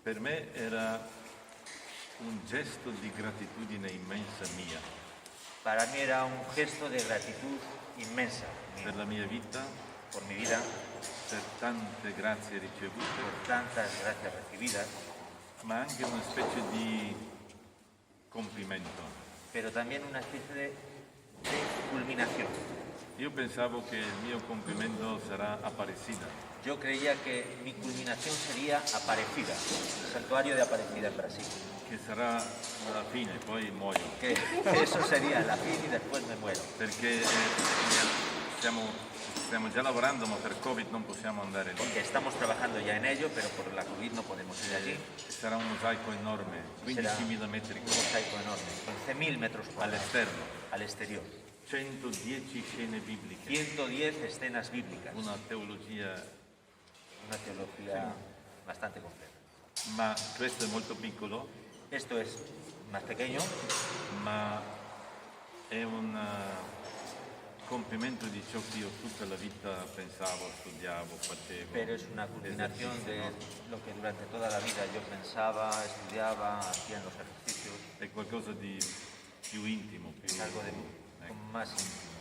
Per me era un gesto di gratitudine immensa mia Para mí era un gesto de gratitud inmensa per la mia vita, por mi vida, per tante grazie ricevute, por tantas gracias recibidas, ma anche una specie di complimento. pero también una especie de culminación. Io pensavo che il mio complimento sarà Aparecida, Yo creía que mi culminación sería Aparecida, el santuario de Aparecida en Brasil. che sarà la fine, poi muoio, Que eso sería la fin y después me muero. perché stiamo già lavorando, ma per Covid non possiamo andare lì. Porque estamos trabajando ya en ello, pero por la COVID no podemos ir allí. Sarà un mosaico enorme, 15.000 metri Un mosaico enorme, 15.000 metros cuadrados all'esterno, al exterior. 110 scene bibliche, 110 escenas bíblicas. una teologia, Bastante completa. ma questo è molto piccolo, Esto es más pequeño, ma è un compimento di ciò che io tutta la vita pensavo, studiavo, facevo. pero es una culminación de lo que durante toda la vida yo pensaba, estudiaba, hacía en los ejercicios. È qualcosa di più intimo, più Es algo de más íntimo.